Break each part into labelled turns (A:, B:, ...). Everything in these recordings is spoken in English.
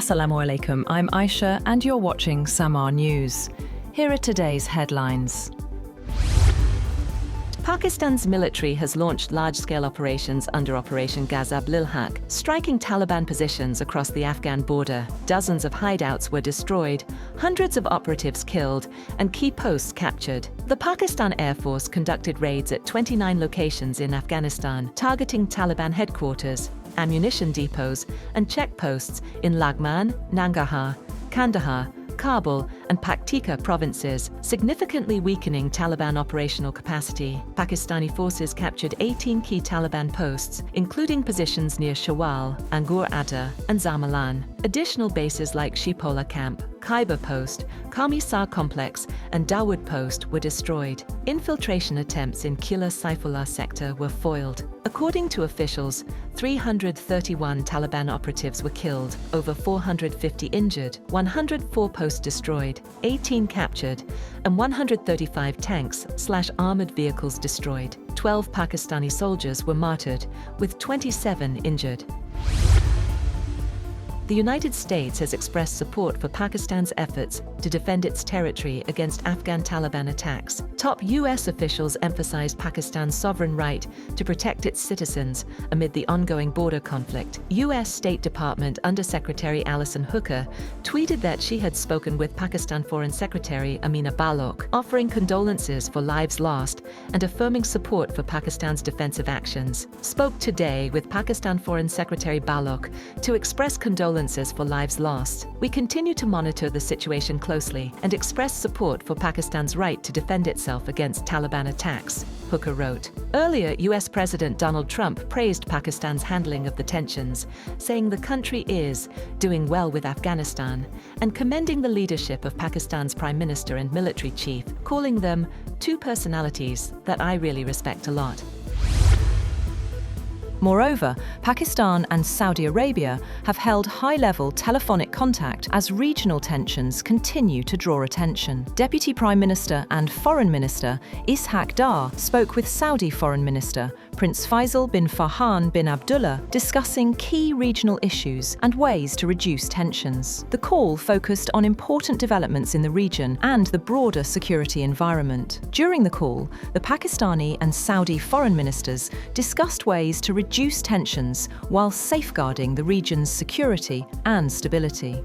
A: Assalamu alaikum, I'm Aisha and you're watching Samaa News. Here are today's headlines. Pakistan's military has launched large-scale operations under Operation Ghazab lil-Haq, striking Taliban positions across the Afghan border. Dozens of hideouts were destroyed, hundreds of operatives killed, and key posts captured. The Pakistan Air Force conducted raids at 29 locations in Afghanistan, targeting Taliban headquarters, ammunition depots, and checkposts in Laghman, Nangarhar, Kandahar, Kabul, and Paktika provinces, significantly weakening Taliban operational capacity. Pakistani forces captured 18 key Taliban posts, including positions near Shawal, Angur Adda, and Zamalan. Additional bases like Shipola Camp, Khyber Post, Kamisar Complex, and Dawood Post were destroyed. Infiltration attempts in Qilla Saifullah sector were foiled. According to officials, 331 Taliban operatives were killed, over 450 injured, 104 posts destroyed, 18 captured, and 135 tanks/armored vehicles destroyed. 12 Pakistani soldiers were martyred, with 27 injured. The United States has expressed support for Pakistan's efforts to defend its territory against Afghan Taliban attacks. Top U.S. officials emphasized Pakistan's sovereign right to protect its citizens amid the ongoing border conflict. U.S. State Department Undersecretary Alison tweeted that she had spoken with Pakistan Foreign Secretary Amina Balloch, offering condolences for lives lost and affirming support for Pakistan's defensive actions. Spoke today with Pakistan Foreign Secretary Balloch to express condolences for lives lost. We continue to monitor the situation closely and express support for Pakistan's right to defend itself against Taliban attacks, Hooker wrote. Earlier, US President Donald Trump praised Pakistan's handling of the tensions, saying the country is doing well with Afghanistan and commending the leadership of Pakistan's Prime Minister and military chief, calling them two personalities that I really respect a lot. Moreover, Pakistan and Saudi Arabia have held high-level telephonic contact as regional tensions continue to draw attention. Deputy Prime Minister and Foreign Minister Ishaq Dar spoke with Saudi Foreign Minister Prince Faisal bin Farhan bin Abdullah, discussing key regional issues and ways to reduce tensions. The call focused on important developments in the region and the broader security environment. During the call, the Pakistani and Saudi foreign ministers discussed ways to reduce tensions while safeguarding the region's security and stability.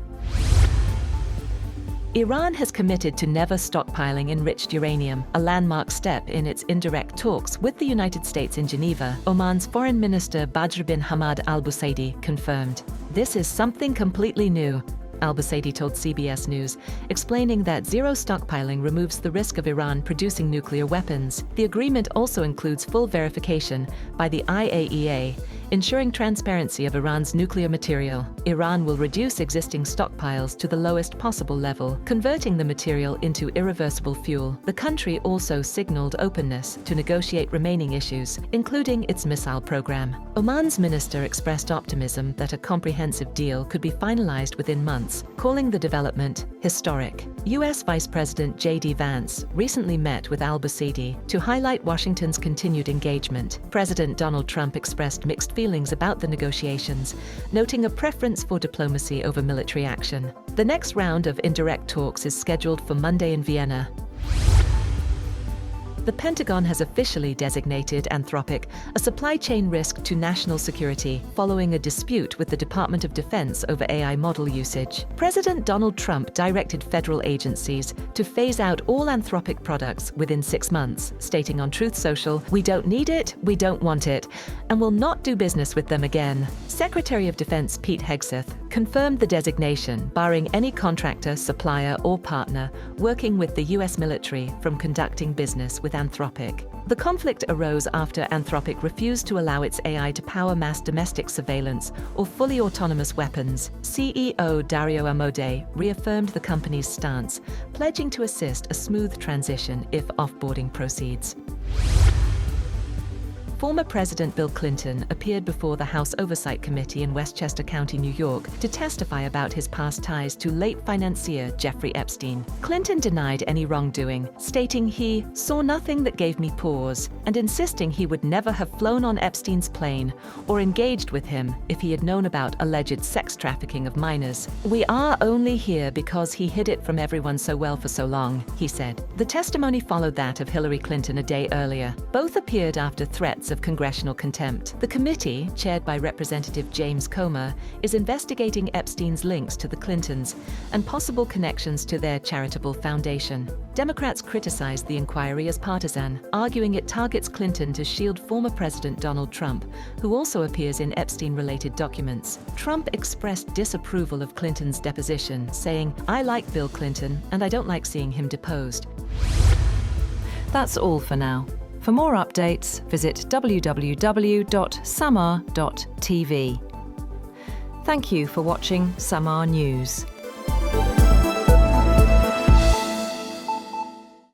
A: Iran has committed to never stockpiling enriched uranium, a landmark step in its indirect talks with the United States in Geneva, Oman's Foreign Minister Badr bin Hamad al-Busaidi confirmed. This is something completely new, al-Busaidi told CBS News, explaining that zero stockpiling removes the risk of Iran producing nuclear weapons. The agreement also includes full verification by the IAEA, ensuring transparency of Iran's nuclear material. Iran will reduce existing stockpiles to the lowest possible level, converting the material into irreversible fuel. The country also signaled openness to negotiate remaining issues, including its missile program. Oman's minister expressed optimism that a comprehensive deal could be finalized within months, calling the development historic. U.S. Vice President J.D. Vance recently met with al-Busaidi to highlight Washington's continued engagement. President Donald Trump expressed mixed feelings about the negotiations, noting a preference for diplomacy over military action. The next round of indirect talks is scheduled for Monday in Vienna. The Pentagon has officially designated Anthropic a supply chain risk to national security following a dispute with the Department of Defense over AI model usage. President Donald Trump directed federal agencies to phase out all Anthropic products within 6 months, stating on Truth Social, "We don't need it, we don't want it, and will not do business with them again." Secretary of Defense Pete Hegseth confirmed the designation, barring any contractor, supplier, or partner working with the U.S. military from conducting business with Anthropic. The conflict arose after Anthropic refused to allow its AI to power mass domestic surveillance or fully autonomous weapons. CEO Dario Amodei reaffirmed the company's stance, pledging to assist a smooth transition if offboarding proceeds. former President Bill Clinton appeared before the House Oversight Committee in Westchester County, New York, to testify about his past ties to late financier Jeffrey Epstein. Clinton denied any wrongdoing, stating he saw nothing that gave me pause, and insisting he would never have flown on Epstein's plane or engaged with him if he had known about alleged sex trafficking of minors. "We are only here because he hid it from everyone so well for so long," he said. The testimony followed that of Hillary Clinton a day earlier. Both appeared after threats of congressional contempt. The committee, chaired by Representative James Comer, is investigating Epstein's links to the Clintons and possible connections to their charitable foundation. Democrats criticized the inquiry as partisan, arguing it targets Clinton to shield former President Donald Trump, who also appears in Epstein-related documents. Trump expressed disapproval of Clinton's deposition, saying, "I like Bill Clinton, and I don't like seeing him deposed." That's all for now. For more updates, visit www.samaa.tv. Thank you for watching Samaa News.